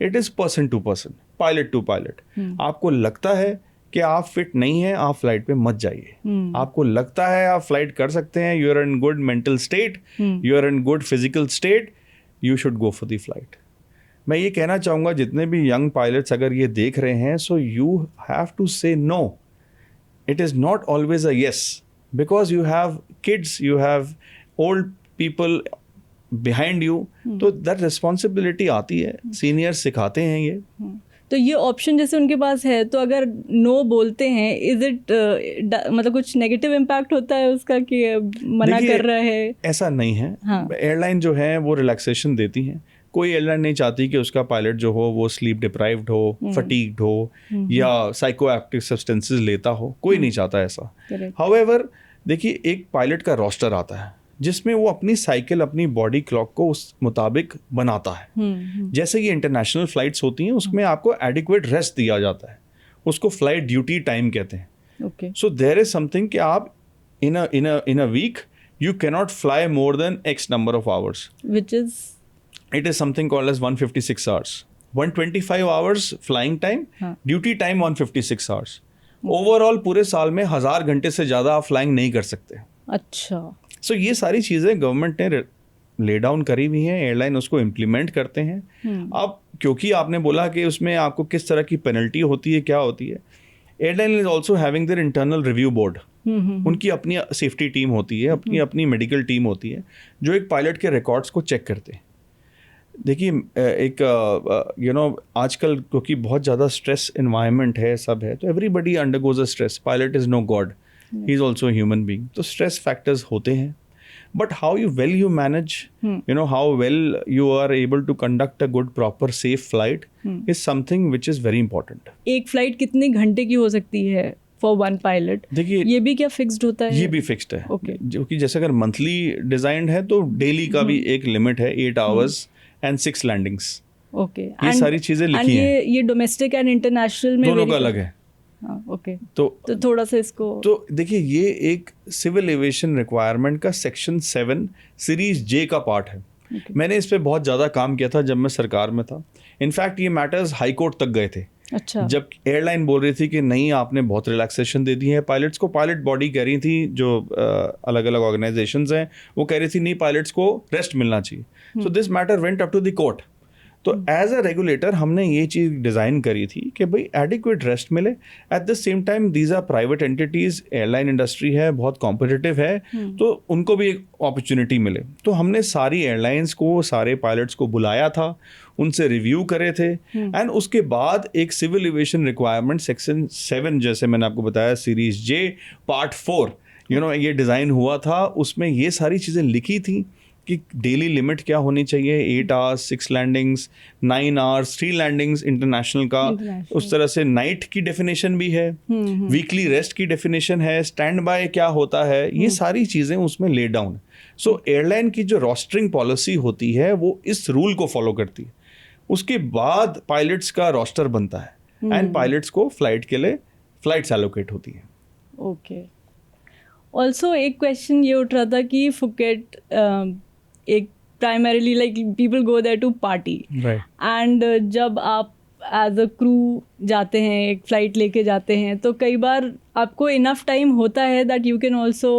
It is person to person, pilot to pilot. आपको लगता है कि आप फिट नहीं हैं, आप फ्लाइट पे मत जाइए। आपको लगता है आप फ्लाइट कर सकते हैं, you are in good mental state, you are in good physical state, you should go for the flight. मैं ये कहना चाहूँगा जितने भी यंग पायलट्स अगर ये देख रहे हैं, so you have to say no, it is not always a yes, because you have kids, you have old people behind you, तो दैट रिस्पॉन्सिबिलिटी आती है, सीनियर सिखाते हैं ये।
तो ये ऑप्शन जैसे उनके पास है, तो अगर नो बोलते हैं, इज इट मतलब कुछ नेगेटिव इम्पैक्ट होता है उसका कि मना कर रहा है?
ऐसा नहीं है। एयरलाइन जो है वो रिलैक्सेशन देती हैं। कोई एयरलाइन नहीं चाहती कि उसका पायलट जो हो वो स्लीप डिप्राइव्ड हो, फटीग्ड हो या साइको एक्टिव सब्सटेंसेस लेता हो, कोई नहीं चाहता ऐसा। हाउएवर देखिए, एक पायलट का रोस्टर आता है जिसमें वो अपनी साइकिल, अपनी बॉडी क्लॉक को उस मुताबिक बनाता है। जैसे ये इंटरनेशनल फ्लाइट्स होती हैं उसमें आपको एडिक्वेट रेस्ट दिया जाता है, उसको फ्लाइट ड्यूटी टाइम कहते हैं। सो देयर इज समथिंग कि आप in a week you can not fly more than X number of hours,
which is
it is something called as 156 hours, 125 hours flying time, duty time 156 hours। Overall पूरे साल में 1000 घंटे से ज़्यादा आप flying नहीं कर सकते।
अच्छा।
सो ये सारी चीज़ें गवर्नमेंट ने ले डाउन करी हुई हैं, एयरलाइन उसको इम्प्लीमेंट करते हैं। अब क्योंकि आपने बोला कि उसमें आपको किस तरह की पेनल्टी होती है, क्या होती है, airline is also having their internal review board. उनकी अपनी सेफ्टी टीम होती है, अपनी मेडिकल टीम होती है जो एक पायलट के रिकॉर्ड्स को चेक करते हैं। देखिए, एक आजकल क्योंकि बहुत ज़्यादा स्ट्रेस इन्वायरमेंट है, सब है, तो everybody undergoes a stress. Pilot is no god, he is also human being. तो स्ट्रेस फैक्टर्स होते हैं, but how you well you manage, how well you are able to conduct a good proper safe flight is something which is very important.
एक flight कितने घंटे की हो सकती है फॉर वन पायलट? देखिए, ये भी क्या फिक्स्ड होता है?
ये भी फिक्स्ड है।
Okay.
जो कि जैसे अगर मंथली डिजाइंड है तो डेली का भी एक लिमिट है, 8 आवर्स एंड 6 लैंडिंग्स।
ओके,
ये सारी चीजें लिखी हैं।
ये डोमेस्टिक एंड इंटरनेशनल में
दोनों का अलग है।
ओके, तो थोड़ा सा इसको
तो देखिए, ये एक सिविल एविएशन रिक्वायरमेंट का सेक्शन 7 सीरीज जे का पार्ट है। मैंने इस पे बहुत ज़्यादा काम किया था जब मैं सरकार में था। इनफैक्ट ये मैटर्स हाई कोर्ट तक गए थे।
अच्छा।
जब एयरलाइन बोल रही थी कि नहीं, आपने बहुत रिलैक्सेशन दे दी है पायलट्स को, पायलट बॉडी कह रही थी, जो अलग अलग ऑर्गेनाइजेशंस हैं, वो कह रही थी नहीं, पायलट्स को रेस्ट मिलना चाहिए। So this matter went up to the court. तो एज अ रेगुलेटर हमने ये चीज़ डिज़ाइन करी थी कि भाई एडिक्वेट रेस्ट मिले। At the same time these are private entities, airline industry है, बहुत कॉम्पिटिटिव है, तो उनको भी एक अपॉर्चुनिटी मिले। तो हमने सारी एयरलाइंस को, सारे पायलट्स को बुलाया था, उनसे रिव्यू करे थे, एंड उसके बाद एक सिविल एविएशन रिक्वायरमेंट सेक्शन 7, जैसे मैंने आपको बताया, सीरीज जे पार्ट 4, ये डिज़ाइन हुआ था। उसमें ये सारी चीज़ें लिखी थी कि डेली लिमिट क्या होनी चाहिए, 8 hours, 6 landings, 9 hours, 3 landings international का। उस तरह से नाइट की डेफिनेशन भी है, वीकली रेस्ट की डेफिनेशन है, स्टैंड बाय क्या होता है, ये सारी चीज़ें उसमें ले डाउन। सो एयरलाइन की जो रोस्टरिंग पॉलिसी होती है वो इस रूल को फॉलो करती है। उसके बाद पायलट्स का रोस्टर बनता है एंड पायलट्स को फ्लाइट के लिए फ्लाइट्स एलोकेट होती है।
ओके। ऑल्सो एक क्वेश्चन ये उठ रहा था कि फुकेट एक primarily like people go there to party, and जब आप एज अ क्रू जाते हैं, एक फ़्लाइट लेके जाते हैं, तो कई बार आपको इनफ टाइम होता है that you can also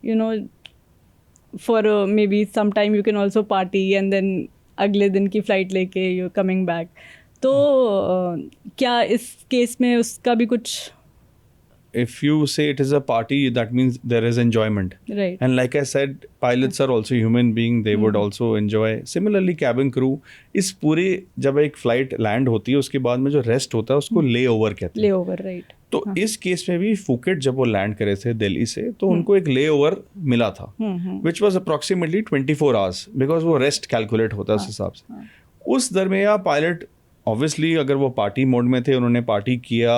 you know for maybe some time you can also party and then अगले दिन की फ़्लाइट लेके यू कमिंग बैक. तो क्या इस केस में उसका भी कुछ?
If you say it is a party, that means there is enjoyment.
Right.
And like I said, pilots are also human being. They would also enjoy. Similarly, cabin crew, इस पूरे जब एक फ्लाइट लैंड होती है उसके बाद में जो रेस्ट होता है उसको ले ओवर कहते हैं.
ले ओवर, राइट.
तो इस केस में भी फुकेट जब वो लैंड करे थे दिल्ली से, तो उनको एक ले ओवर मिला था, which was approximately 24 hours, because वो रेस्ट कैलकुलेट होता है उस हिसाब से. उस दरमियान पायलट ऑब्वियसली अगर वो पार्टी मोड में थे, उन्होंने पार्टी किया,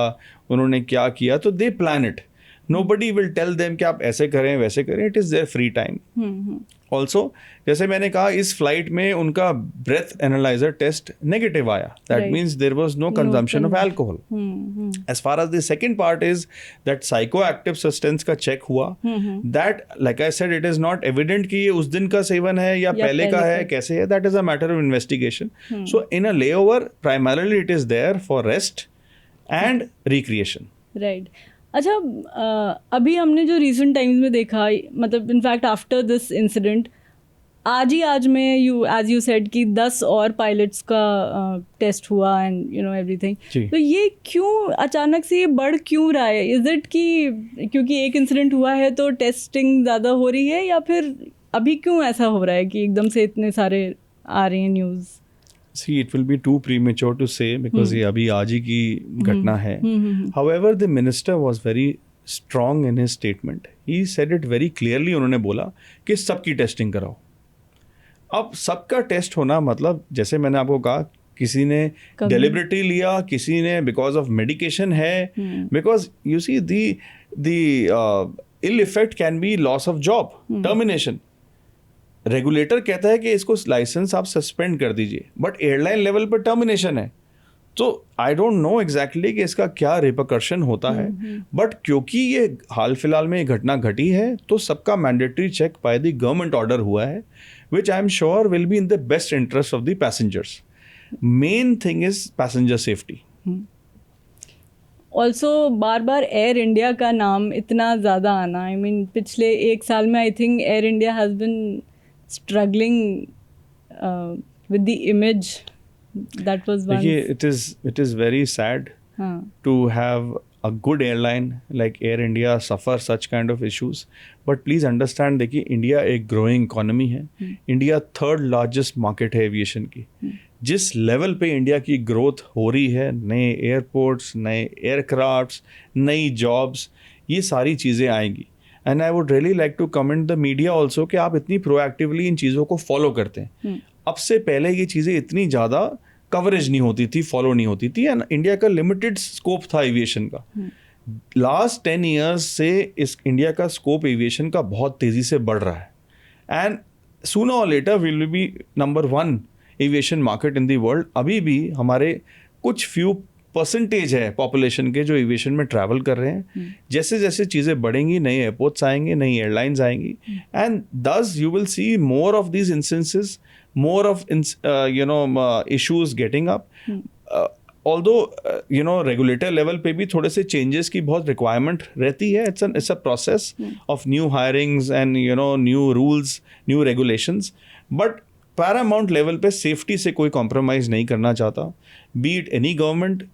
उन्होंने क्या किया, तो they plan it. Nobody will tell them कि आप ऐसे करें वैसे करें. It is their free time. Also जैसे मैंने कहा, इस फ्लाइट में उनका ब्रेथ एनालाइजर टेस्ट नेगेटिव आया. That means there was no consumption of alcohol. As far as the second part is that psychoactive substance का चेक हुआ. That like I said, it is not evident कि ये उस दिन का seven है या पहले का है, कैसे है. That is a matter of investigation. So in a layover primarily it is there for rest and recreation.
Right. अच्छा, अभी हमने जो रिसेंट टाइम्स में देखा, मतलब इनफैक्ट आफ्टर दिस इंसिडेंट, आज में एज यू सेड कि 10 और पायलट्स का टेस्ट हुआ एंड यू नो एवरीथिंग. तो ये क्यों अचानक से ये बढ़ क्यों रहा है? इज इट कि क्योंकि एक इंसिडेंट हुआ है तो टेस्टिंग ज़्यादा हो रही है, या फिर अभी क्यों ऐसा हो रहा है कि एकदम से इतने सारे आ रहे हैं news?
See, it will be too premature to say because ये अभी आज ही की घटना है. However, the minister was very strong in his statement. He said it very clearly. उन्होंने बोला कि सबकी टेस्टिंग कराओ. अब सबका टेस्ट होना मतलब, जैसे मैंने आपको कहा, किसी ने deliberately लिया, किसी ने because of medication है, because you see the ill effect can be loss of job, termination. Regulator कहता है कि इसको लाइसेंस आप सस्पेंड कर दीजिए, बट एयरलाइन लेवल पर टर्मिनेशन है. तो आई डोंट नो एग्जैक्टली कि इसका क्या रिपरकशन होता है, बट क्योंकि ये हाल फिलहाल में ये घटना घटी है, तो सबका mandatory check by the government order हुआ है, which I am sure will be in the best interest of the passengers. Main thing is passenger safety.
Also बार बार एयर इंडिया का नाम इतना ज़्यादा आना, आई मीन पिछले एक साल में I think air India has been struggling with the image that was once.
It is very sad to have a good airline like Air India suffer such kind of issues. But please understand, देखिए, India एक growing economy है. India third largest market है aviation की. जिस level पे India की growth हो रही है, नए एयरपोर्ट्स, नए एयरक्राफ्ट्स, नई जॉब्स, ये सारी चीज़ें आएंगी. And I would really like to comment the media also कि आप इतनी प्रोएक्टिवली इन चीज़ों को फॉलो करते हैं. अब से पहले ये चीज़ें इतनी ज़्यादा कवरेज नहीं होती थी, फॉलो नहीं होती थी, एंड इंडिया का लिमिटेड स्कोप था एविएशन का. लास्ट 10 ईयर्स से इस इंडिया का स्कोप एविएशन का बहुत तेज़ी से बढ़ रहा है. And sooner or later will be number 1 aviation market in the world. अभी भी हमारे कुछ फ्यू परसेंटेज है पॉपुलेशन के जो एविएशन में ट्रैवल कर रहे हैं. जैसे जैसे चीज़ें बढ़ेंगी, नए एयरपोर्ट्स आएंगे, नई एयरलाइंस आएंगी, एंड दस you will see more of these instances, more of issues getting up. Although regulator level पे भी थोड़े से चेंजेस की बहुत रिक्वायरमेंट रहती है. It's a process of new hirings and new rules, new regulations. But Paramount level पे safety से कोई कॉम्प्रोमाइज़ नहीं करना चाहता. B it any government,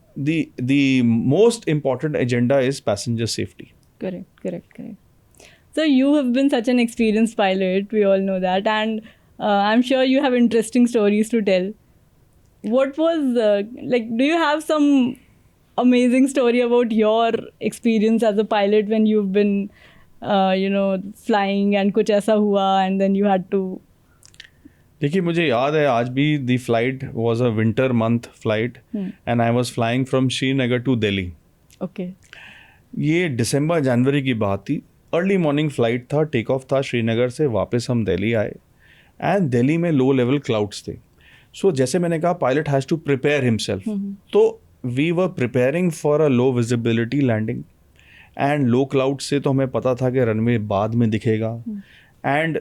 the most important agenda is passenger safety.
Correct. So you have been such an experienced pilot, we all know that, and I'm sure you have interesting stories to tell. What was do you have some amazing story about your experience as a pilot when you've been flying and कुछ ऐसा हुआ and then you had to?
देखिए, मुझे याद है आज भी, the flight was a winter month flight and I was flying from Srinagar to Delhi.
Okay.
ये दिसंबर जनवरी की बात थी. अर्ली मॉर्निंग फ्लाइट था, टेक ऑफ था श्रीनगर से. वापस हम दिल्ली आए एंड दिल्ली में लो लेवल क्लाउड्स थे. सो जैसे मैंने कहा, pilot has to prepare himself. तो we were preparing for a low visibility landing and low cloud से तो हमें पता था कि रनवे बाद में दिखेगा. एंड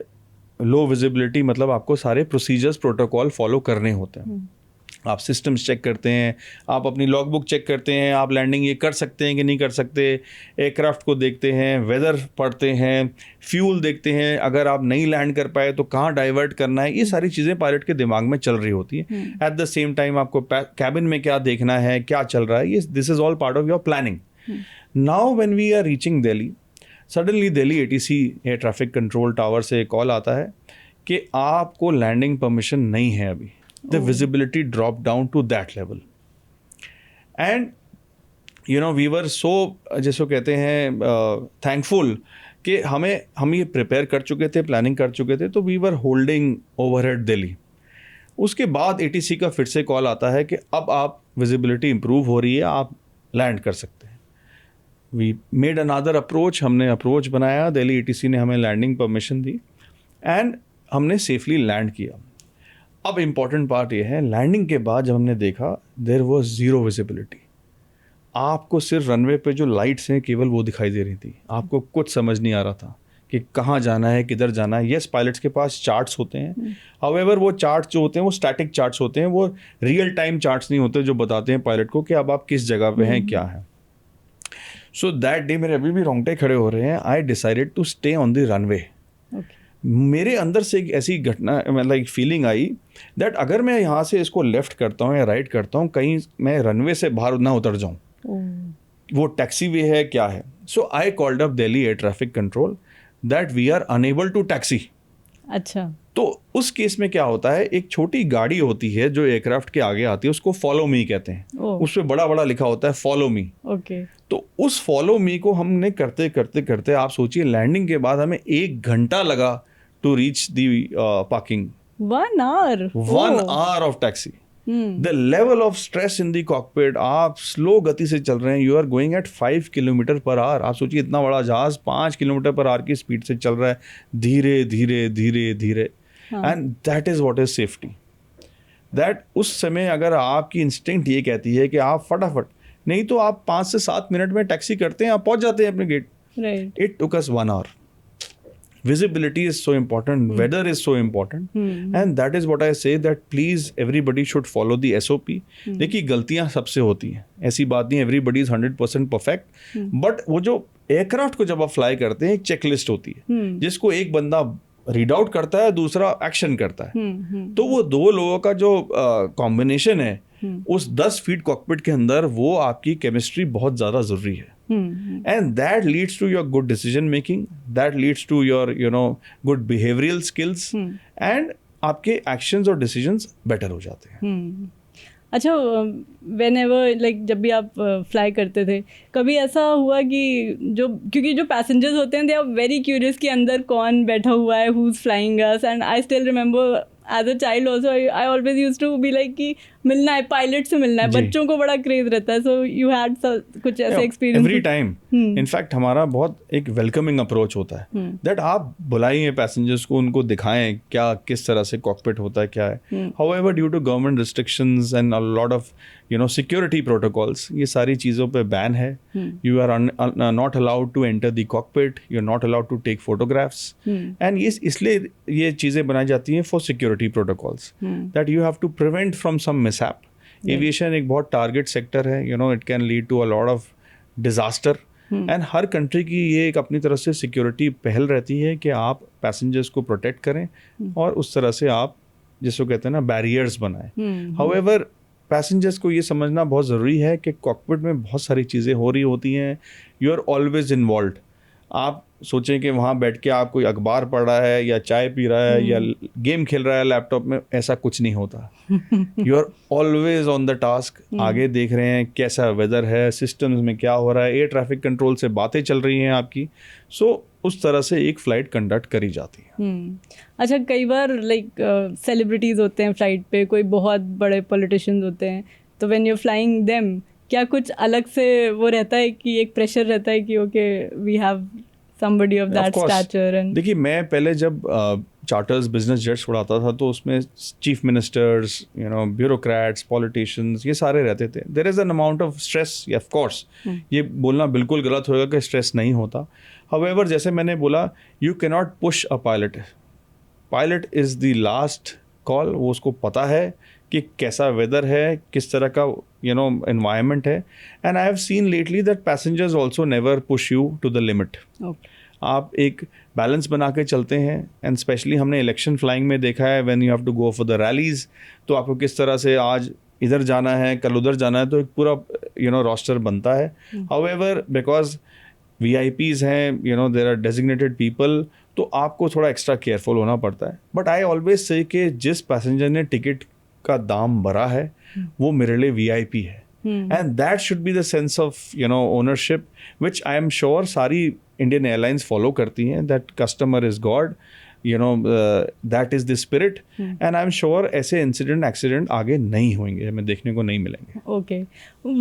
लो विजिबिलिटी मतलब आपको सारे प्रोसीजर्स, प्रोटोकॉल फॉलो करने होते हैं. आप सिस्टम्स चेक करते हैं, आप अपनी लॉग बुक चेक करते हैं, आप लैंडिंग ये कर सकते हैं कि नहीं कर सकते, एयरक्राफ्ट को देखते हैं, वेदर पढ़ते हैं, फ्यूल देखते हैं, अगर आप नहीं लैंड कर पाए तो कहाँ डाइवर्ट करना है, ये सारी चीज़ें पायलट के दिमाग में चल रही होती हैं. एट द सेम टाइम आपको कैबिन में क्या देखना है, क्या चल रहा है, ये this is all part of your planning. Now when we are reaching Delhi, suddenly Delhi ATC air traffic control tower से एक कॉल आता है कि आपको लैंडिंग परमिशन नहीं है अभी. The visibility dropped down to that level. And, you know, we were so, जैसे कहते हैं, thankful कि हम ये प्रिपेयर कर चुके थे, प्लानिंग कर चुके थे, तो we were holding overhead Delhi. उसके बाद ATC का फिर से कॉल आता है कि अब आप विजिबिलिटी इम्प्रूव हो रही है, आप लैंड कर सकते हैं. We made another approach, हमने अप्रोच बनाया, दिल्ली ATC ने हमें लैंडिंग परमिशन दी एंड हमने सेफली लैंड किया. अब इम्पॉर्टेंट पार्ट ये है, लैंडिंग के बाद जब हमने देखा देयर वाज ज़ीरो विजिबिलिटी. आपको सिर्फ रनवे पे जो लाइट्स हैं केवल वो दिखाई दे रही थी, आपको कुछ समझ नहीं आ रहा था कि कहाँ जाना है, किधर जाना है. येस, पायलट्स के पास चार्ट्स होते हैं, हाउएवर वो चार्ट्स जो होते हैं वो स्टैटिक चार्ट्स होते हैं, वो रियल टाइम चार्ट्स नहीं होते जो बताते हैं पायलट को कि अब आप किस जगह पे हैं, क्या है. सो दैट डे मेरे अभी भी रोंगटे खड़े हो रहे हैं. I decided to stay on the runway. मेरे अंदर से एक ऐसी घटना, मतलब एक फीलिंग आई दैट अगर मैं यहाँ से इसको लेफ्ट करता हूँ या राइट करता हूँ, कहीं मैं रनवे से बाहर ना उतर जाऊँ. वो टैक्सी वे है, क्या है. So I called up Delhi air traffic control that we are unable to taxi.
अच्छा.
तो उस केस में क्या होता है, एक छोटी गाड़ी होती है जो एयरक्राफ्ट के आगे आती है, उसको फॉलो मी कहते हैं. उस पर बड़ा बड़ा लिखा होता है फॉलो मी.
ओके.
तो उस फॉलो मी को हमने करते करते करते, आप सोचिए लैंडिंग के बाद हमें 1 घंटा लगा to reach the parking.
1 hour.
1 hour of taxi. The level of stress in the cockpit, आप स्लो गति से चल रहे हैं, you are going at 5 kilometre per hour. आप सोचिए इतना बड़ा जहाज 5 किलोमीटर पर आवर की स्पीड से चल रहा है, धीरे धीरे धीरे धीरे. And that is what is safety. That उस समय अगर आपकी इंस्टिंक्ट ये कहती है कि आप फटाफट, नहीं तो आप 5 से 7 मिनट में टैक्सी करते हैं, आप पहुंच जाते हैं अपने gate.
Right.
It took us 1 hour. Visibility is so important, weather is so important, and that is what I say that please everybody should follow the SOP. देखिए गलतियां सबसे होती हैं, ऐसी बात नहीं, everybody is 100% perfect, but वो जो एयरक्राफ्ट को जब आप फ्लाई करते हैं एक चेकलिस्ट होती है जिसको एक बंदा रीड आउट करता है, दूसरा एक्शन करता है. तो वो 2 लोगों का जो कॉम्बिनेशन है उस 10 फीट कॉकपिट के अंदर, वो आपकी केमिस्ट्री बहुत ज़्यादा ज़रूरी है. And that leads to your good decision making, that leads to your, you know, good behavioral skills, and आपके actions और decisions better हो जाते हैं.
अच्छा, whenever like जब भी आप फ्लाई करते थे, कभी ऐसा हुआ कि क्योंकि जो पैसेंजर्स होते हैं दे आर वेरी क्यूरियस कि अंदर कौन बैठा हुआ है, who's flying us, and I still remember as a child also I always used to be like कि मिलना है, पायलट से मिलना है. बच्चों को बड़ा क्रेज रहता है. सो यू हैड कुछ ऐसे एक्सपीरियंस?
Every time. इनफैक्ट हमारा बहुत एक वेलकमिंग अप्रोच होता है दैट आप बुलाइए पैसेंजर्स को, उनको दिखाएं क्या किस तरह से कॉकपिट होता है, क्या है. However due to government restrictions and a lot of security protocols, ये सारी चीज़ों पे बैन है. You are not allowed to enter the cockpit, you are not allowed to take photographs, and इसलिए ये चीज़ें बनाई जाती हैं for security protocols that you have to prevent from some mishap. Aviation एक बहुत टारगेट सेक्टर है, it can lead to a lot of disaster, and her country की ये एक अपनी तरफ से सिक्योरिटी पहल रहती है कि आप पैसेंजर्स को प्रोटेक्ट करें और उस तरह से आप जिसको कहते हैं ना बैरियर्स बनाएं. हाउएवर पैसेंजर्स को ये समझना बहुत ज़रूरी है कि कॉकपिट में बहुत सारी चीज़ें हो रही होती हैं, यू आर ऑलवेज इन्वॉल्व. आप सोचें कि वहाँ बैठ के आप कोई अखबार पढ़ रहा है या चाय पी रहा है या गेम खेल रहा है लैपटॉप में, ऐसा कुछ नहीं होता. You are always on the task. आगे देख रहे हैं कैसा वेदर है, सिस्टम्स में क्या हो रहा है, एयर ट्रैफिक कंट्रोल से बातें चल रही हैं आपकी. सो उस तरह से एक फ़्लाइट कंडक्ट करी जाती है.
अच्छा, कई बार लाइक सेलिब्रिटीज़ होते हैं फ्लाइट पे, कोई बहुत बड़े पॉलिटिशियंस होते हैं, तो व्हेन यू फ्लाइंग देम, क्या कुछ अलग से वो रहता है कि एक प्रेशर रहता है कि okay we have somebody of that stature? And
देखिए, मैं पहले जब चार्टर्स बिजनेस जेट्स उड़ाता था तो उसमें चीफ मिनिस्टर्स, ब्यूरोक्रेट्स, पॉलिटिशियंस, ये सारे रहते थे. There is an amount of stress, of course. ये बोलना बिल्कुल गलत होगा कि स्ट्रेस नहीं होता. हाउएवर जैसे मैंने बोला, you can not push a pilot. Pilot is the last call. वो उसको पता है कि कैसा वेदर है, किस तरह का एनवायरनमेंट है. And I have seen lately that passengers also never push you to the limit. आप एक बैलेंस बना के चलते हैं. एंड स्पेशली हमने इलेक्शन फ्लाइंग में देखा है, when you have to go for the rallies, तो आपको किस तरह से आज इधर जाना है, कल उधर जाना है, तो एक पूरा रोस्टर बनता है. हाउएवर बिकॉज VIPs हैं, देयर आर डेजिग्नेटेड पीपल, तो आपको थोड़ा एक्स्ट्रा केयरफुल होना पड़ता है. बट आई ऑलवेज से कि जिस पैसेंजर ने टिकट का दाम भरा है वो मेरे लिए VIP है. And that should be the sense of ownership which I am sure सारी इंडियन एयरलाइंस फॉलो करती हैं. That customer is God, that is the spirit. And I am sure ऐसे एक्सीडेंट आगे नहीं होंगे, हमें देखने को नहीं मिलेंगे.
Okay.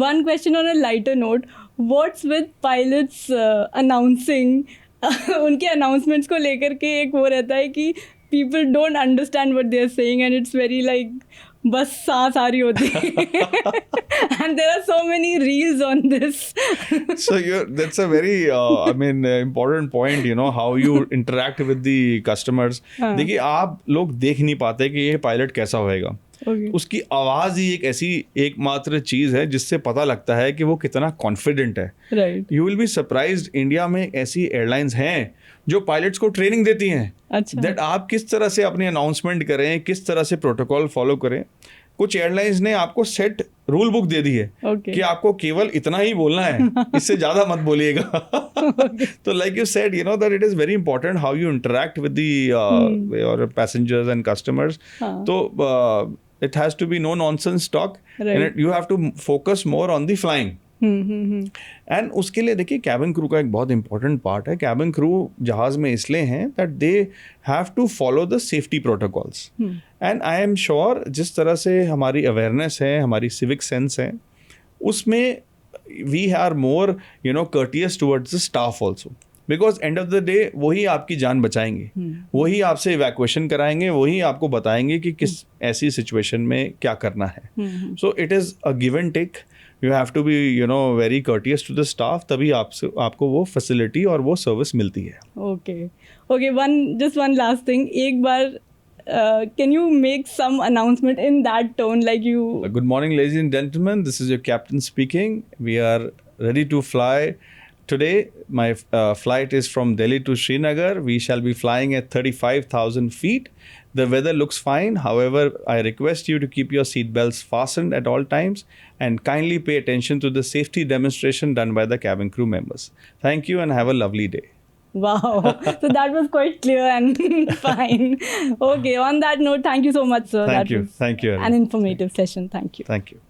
One question on a lighter note. What's with pilots announcing उनके announcements को लेकर के एक वो रहता है कि people don't understand what they are saying and it's very like बस सांस आ रही होती है. And there are so many reels on this.
So that's a very important point, how you interact with the customers. देखिए, आप लोग देख नहीं पाते कि ये पायलट कैसा होएगा.
Okay.
उसकी आवाज़ ही एक ऐसी एकमात्र चीज़ है जिससे पता लगता है कि वो कितना कॉन्फिडेंट है.
Right.
You will be surprised, India में ऐसी एयरलाइंस हैं जो पायलट्स को ट्रेनिंग देती हैं.
अच्छा.
दैट आप किस तरह से अपनी अनाउंसमेंट करें, किस तरह से प्रोटोकॉल फॉलो करें. कुछ एयरलाइंस ने आपको सेट रूल बुक दे दी है
Okay.
कि आपको केवल इतना ही बोलना है, इससे ज़्यादा मत बोलिएगा. तो like you said, that it is very important how you interact with your passengers and customers. तो it has to be no nonsense talk.
Right.
And you have to focus more on the flying. And उसके लिए देखिए cabin crew का एक बहुत important part है. Cabin crew जहाज़ में इसलिए हैं that they have to follow the safety protocols. And I am sure जिस तरह से हमारी अवेयरनेस है, हमारी सिविक सेंस है, उसमें we are more courteous towards the staff also. Because end of the day वही आपकी जान बचाएंगे, वही आपसे इवैक्यूएशन कराएंगे, वही आपको बताएंगे कि किस ऐसी सिचुएशन में क्या करना है. So it is a give and take. You have to be very courteous to the staff, तभी आपको वो फैसिलिटी और वो सर्विस मिलती है.
Okay one last thing. एक बार can you make some announcement in that tone like you...
Good morning, ladies and gentlemen. This is your captain speaking. We are ready to fly. Today, my flight is from Delhi to Srinagar. We shall be flying at 35,000 feet. The weather looks fine. However, I request you to keep your seat belts fastened at all times and kindly pay attention to the safety demonstration done by the cabin crew members. Thank you and have a lovely day.
Wow. So that was quite clear and fine. Okay, on that note, thank you so much, sir.
Thank you.
An informative session. Thank you.
Thank you.